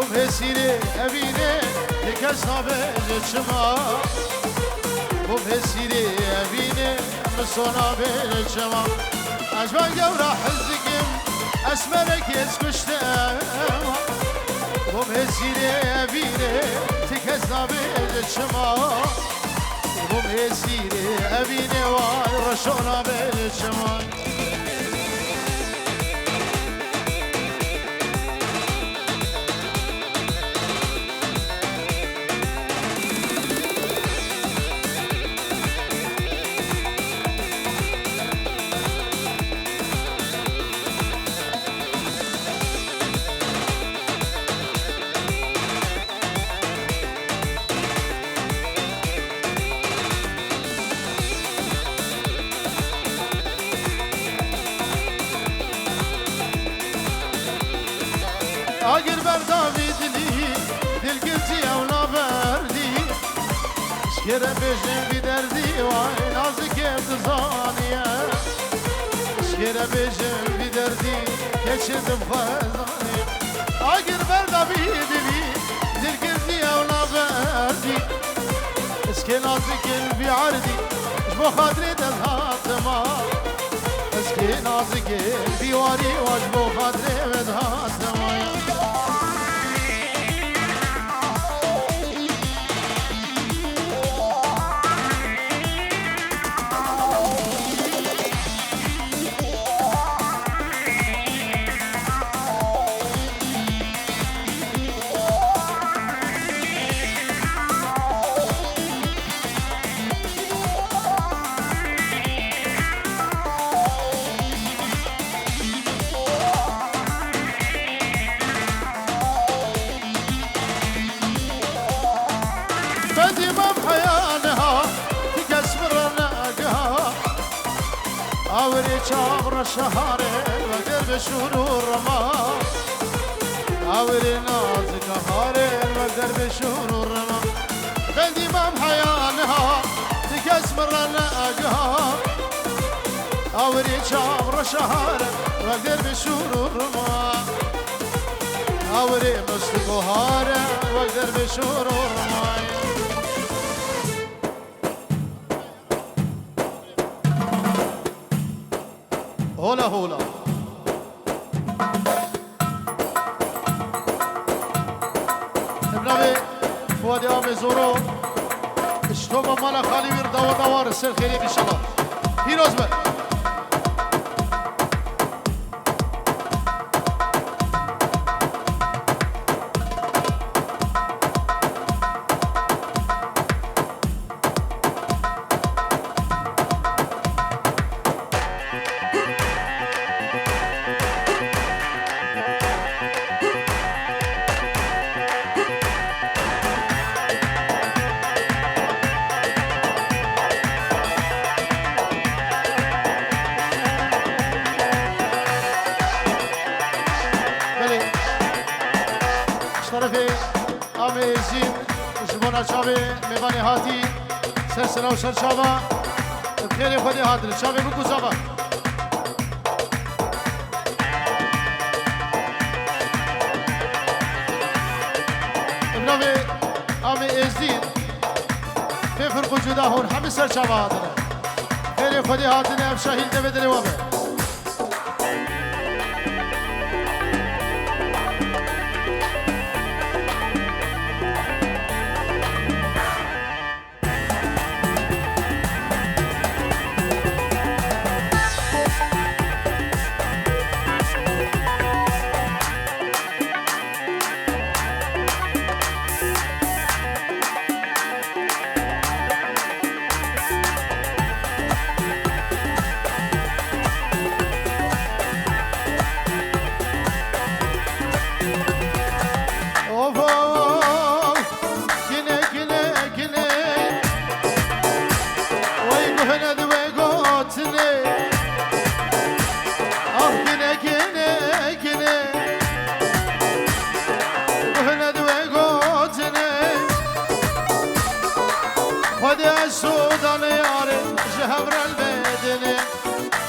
مسیری اوینه یکس نابل چما بو مسیری اوینه مسونا بل چما اجبان گورا حزگم اسمرک اسکشتم بو مسیری اوینه یکس نابل چما بو مسیری اوینه وای رشونا بل چما اگر بر داویدلی دل گفتی او نبردی اشکره بجن بی دردی وای نازک ابتزانیه اشکره بجن بی دردی کچدم خزانیه اگر بر داویدلی دل گفتی او نبردی اسکه نازک بی عردی جبو خاطری دل هاتما اسکه نازک بی واری و جبو خاطری دل هاتما آوری چاور شهاره و درب شروع رما آوری نازک هاره و درب شروع رما بندی مام حیانها دکس مرن اگها آوری چاور شهاره و درب شروع رما آوری مستقو هاره و درب شروع رما هولا هولا ابنابي فوادي آب زورو اشتوبا مالا خالي بير دوا دوار السر خيري بشبا هيروز بر آمیزیم جبونا چاوی میوانی هاتی سرسنا و سرچاوا خیلی خودی هاتر چاوی بکو زبا ابناوی آمی ازدین بفرقو جدا هون همه سرچاوا هاتر خیلی خودی هاتر اب شاهیل دوی دلی وامه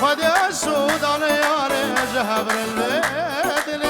خدا سودان ياري جهبر البدن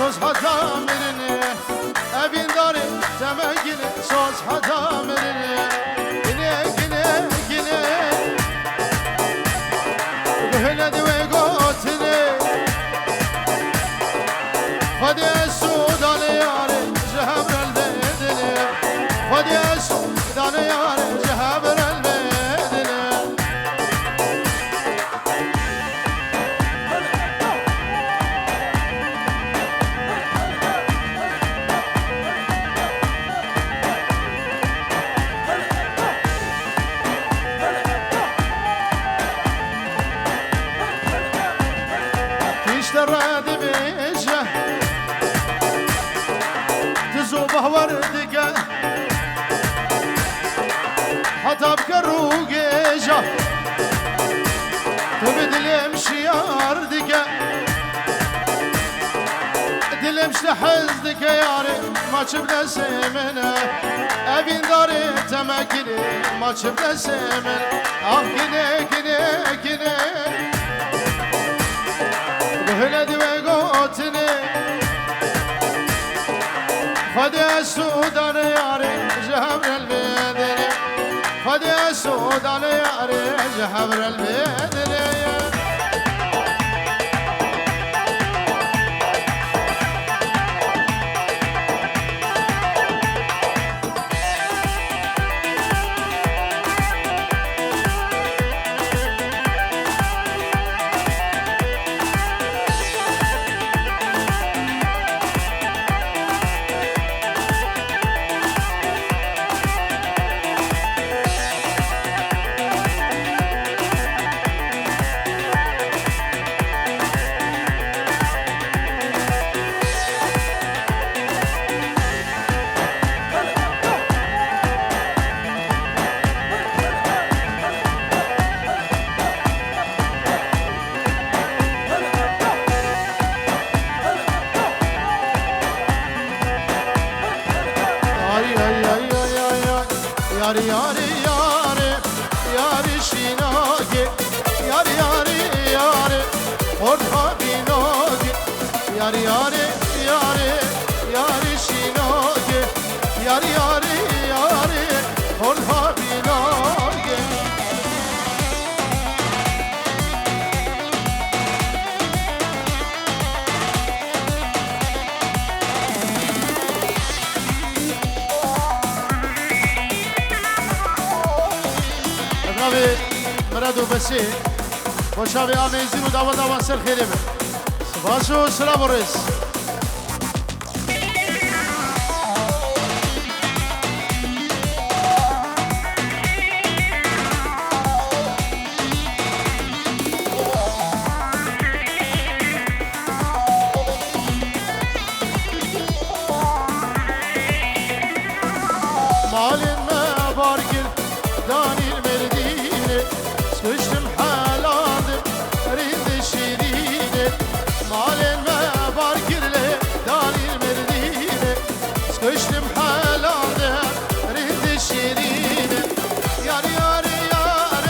سوز حتا مرنه ابین داره تمگینه سوز حتا مرنه گنه گنه گنه بهله دوی گوتنه خودی سودان یاره جهبر البدنه خودی سودان یاره جهبر البدنه راد بيجه تزوبه وردقه حتى بكروقيجه تبدل يمشي أرضقه دلمش لحزدك يا ري ما شبنا سمنه أبين داري تمكني ما شبنا سمن كني كني كني بهلدي وقوتني خدي السودان ياري جهبر البدني خدي السودان ياري جهبر البدني yar yar yar yar şinage yar yar yar orta binage yar yar yar yar şinage yar yar yar orta binage مراد و بسی خوشا به آمیزین و دعوت آوان سر خیلی به سپاس و سلام و رئیس مالین مبارگل دانیل مردینه سکشتم حلاده رید شیرینه مالین مبارگله دانیل مردینه سکشتم حلاده رید شیرینه یار یار یار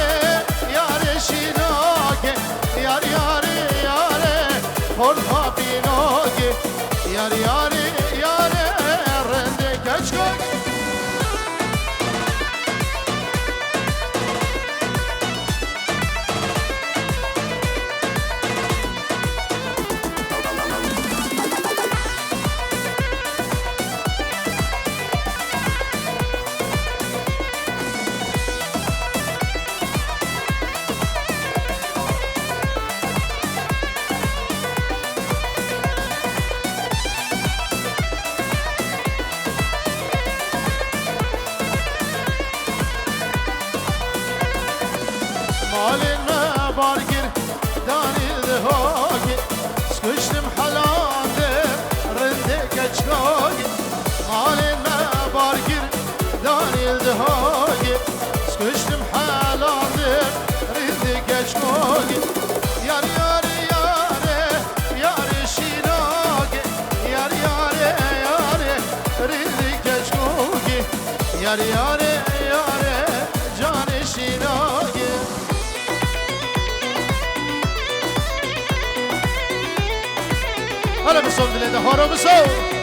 یار شیناگه یار یار یار خورها بیناگه یار یار یار رنده کچکاگه مالين ما بارقر داني الهوقي سكشتم حلاده رندك اجكوقي مالين ما بارقر داني الهوقي سكشتم حلاده رندك اجكوقي يار يار يار يار شيناقي يار يار يار رندك اجكوقي يار يار يار جان شيناقي هلا بالصوت ده هارو بسو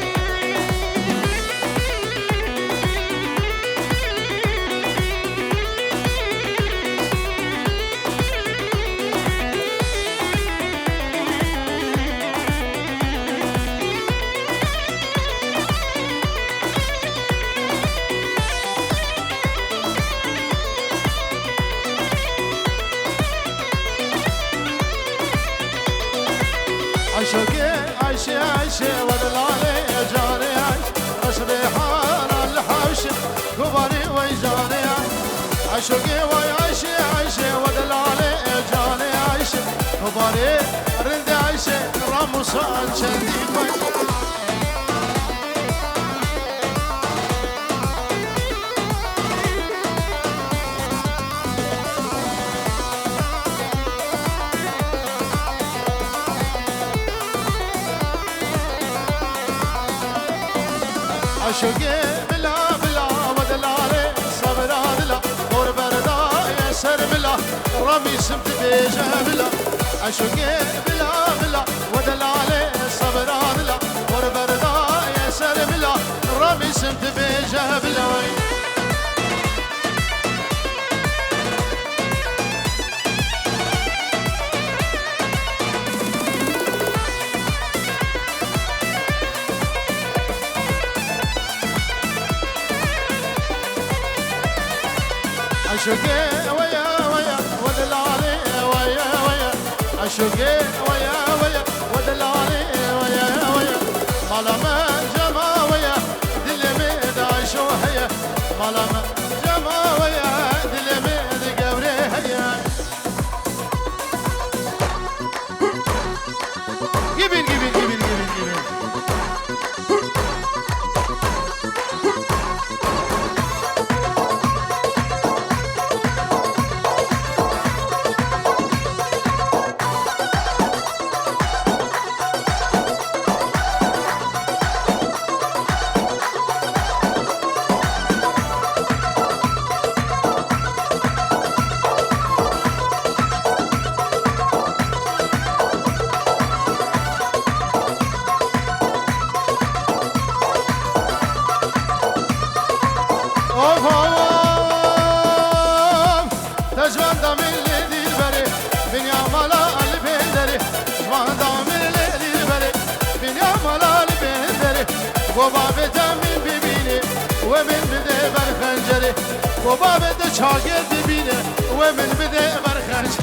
عيشة ودلالي جاني أشري حال الحوش كبري ويجاني عشقي ويعيشة ودلالي جاني كبري رند عيشة راموس شندي عشقي بلا بلا ودلالي صبر عدلا دور بردا يسر بلا رمي سمت بيجه بلا عشقي بلا بلا ودلالي صبر عدلا دور بردا يسر بلا رمي سمت بيجه بلا عشقي ويا ويا ودلالي ويا ويا عشقي ويا ويا ودلالي ويا ويا مالما جما ويا دلمي دايشو هيا مالما جما ويا دلمي دقبري هيا جيبين جيبين جيبين جيبين جيبين وباب دشاقد بينه ومن بده برخش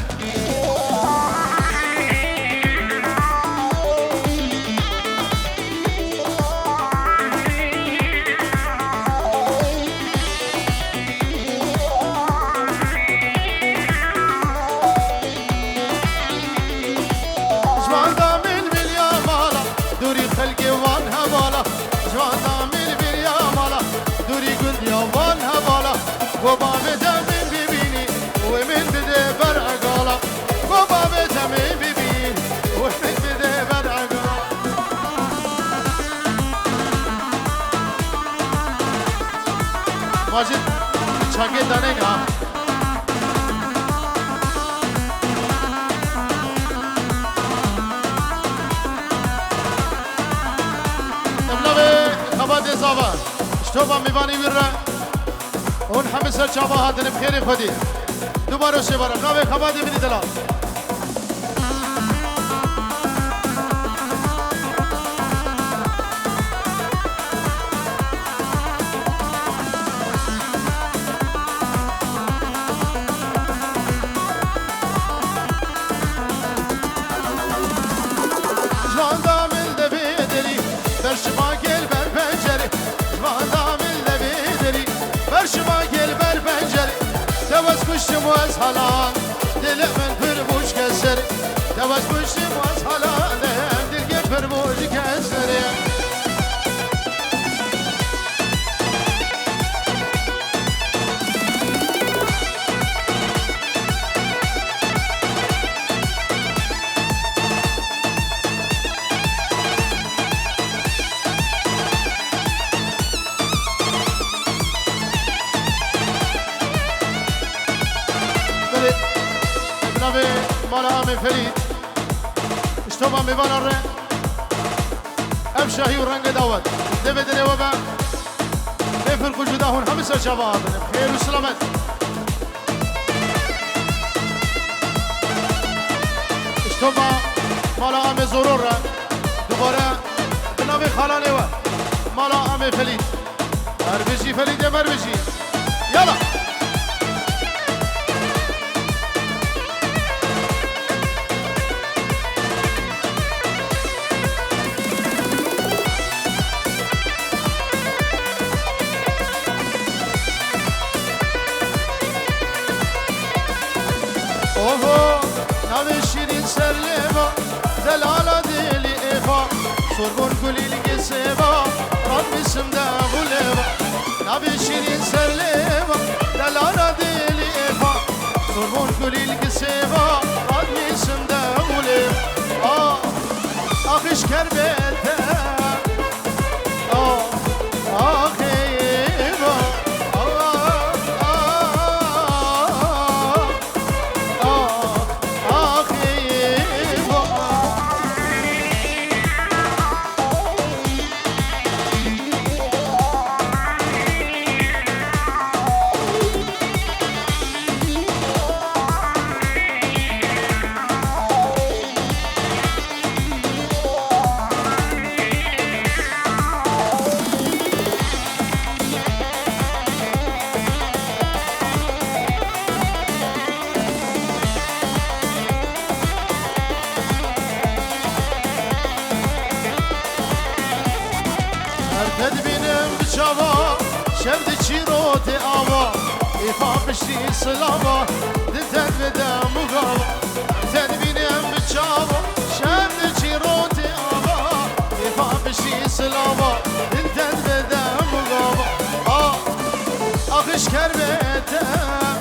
جوان دامل باليا مالا دوري خلقي وانها بالا جوان دامل باليا مالا دوري قل يا وانها بالا وباب دمي ببيني ومن بده برعقالا وباب دمي ببيني ومن بده برعقالا ماجد چاكي دانيگا ابنوي خبات زابا اشتوبا ميباني ويرا اون همه سر چابا هاتن بخیر خودی دوباره سه بار نوې خبر دی بنی دلا جوان دامل ده بیدری برشما گل بر پنجره جوان دامل ده بیدری برشما گل بر پنجره دوست کشتم و از حالان دل من پر بوش کسر دوست کشتم و از حالان دل گل پر بوش کسر مالا عمي فريد اشتوبا ميبان الرين شب شاهی و رنگ داوت دبدنه و با بفرق وجودهون همه سر جوابن خیر و سلامت اشتبا مالا ام ضرور را دوباره بنام خالانه و مالا ام فلید مربجی فلید مربجی یالا شیرین سر لیوا دلالا دیلی ایفا سربون گلیل گسیوا راد میسم داغو لیوا نبی شیرین سر لیوا دلالا دیلی ایفا سربون گلیل گسیوا راد میسم داغو لیوا آخش کربته شبد چیروت آوا ایفا پشتی سلاوا دلتن بدم مقاوا تدبینم بچاوا شبد چیروت آوا ایفا پشتی سلاوا دلتن بدم مقاوا آخش کربتم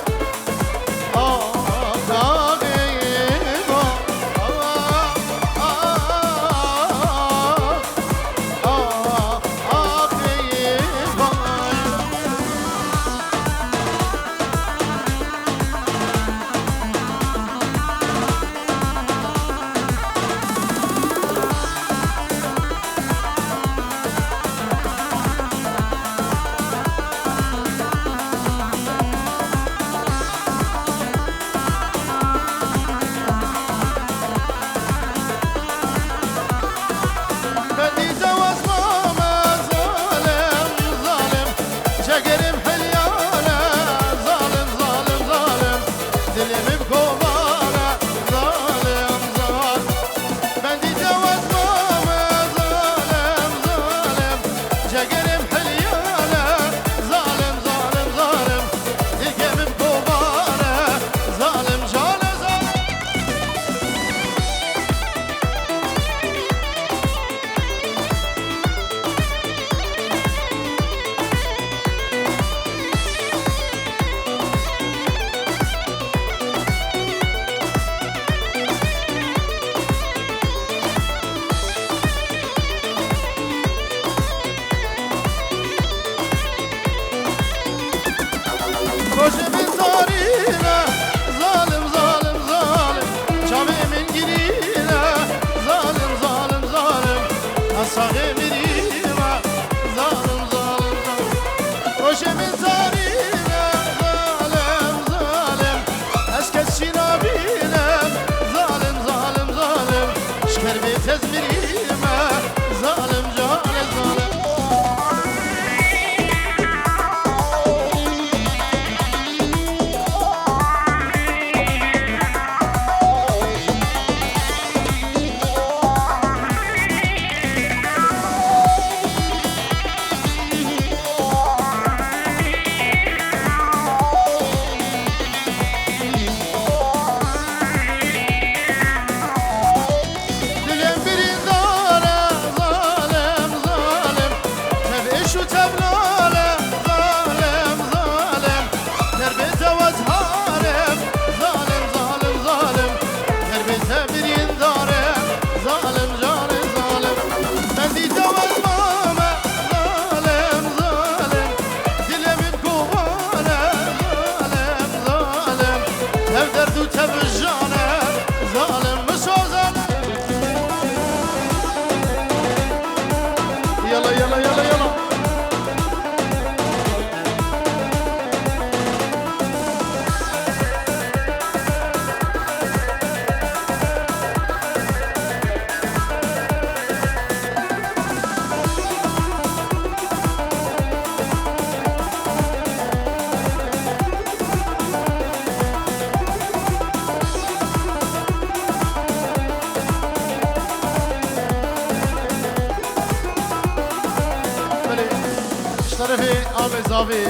طرفي أبي زاوي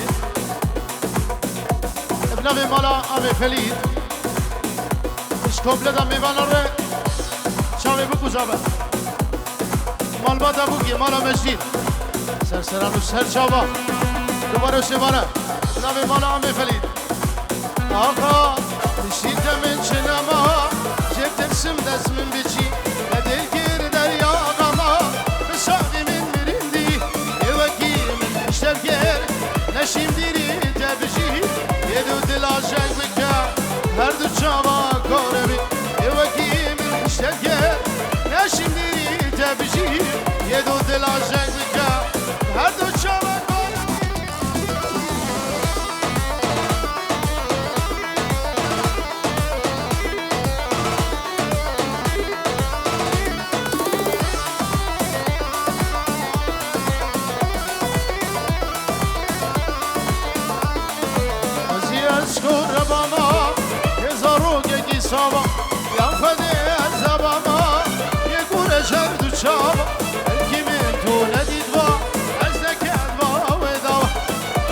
ابنوي مالا أبي فليد مش كوبلة ميوانا ري شاوي بكو زابا مال بادا بوكي مالا مجديد سرسران و سر شابا دوباره شبانه ابنوي مالا أبي فليد آقا نشيد من شنما جبت اسم دست من بچی بدل گیر دریا غما بساقی من مرندی یوکی من اشترگر نشیم دیری تبجی یه دو دل عاشق بکا هر دو چاوا کارمی یوکی من اشترگر نشیم دیری تبجی یه دو دل عاشق بکا هر دو چاوا ساوا یا خدای زباما یه گوره شرد و چاوا الکی من تو ندید با از نکرد با و دوا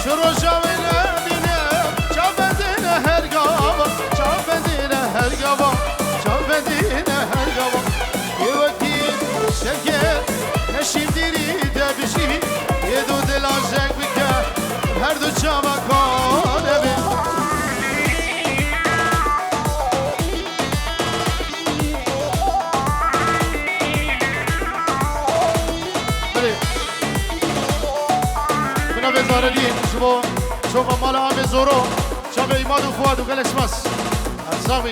شروع شاوی نبینم چا بدین هر گاوا چا بدین هر گاوا چا بدین هر گاوا یه وکیل شکر نشیم دیری دبشی یه دو دل عاشق بکر هر دو چاوا کانه بی شوف مالا عم زورو شاب إيمان وفؤاد وقال اسمس الزامي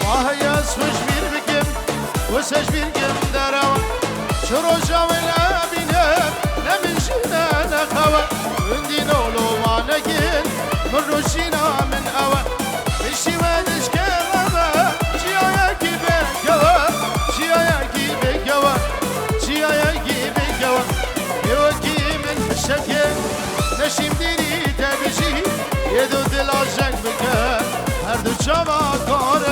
وهي سوش بير بكم وسش بير كم دراوة شرو جاولا نمشينا نخوى وندينا ولو نجين من رشينا من أوى بشي ودش كلامة شياكي بكوى شياكي بكوى شياكي بكوى يوكي من الشكل نشيم ديري تبشي يدو دل عشق بك هر دو شما كار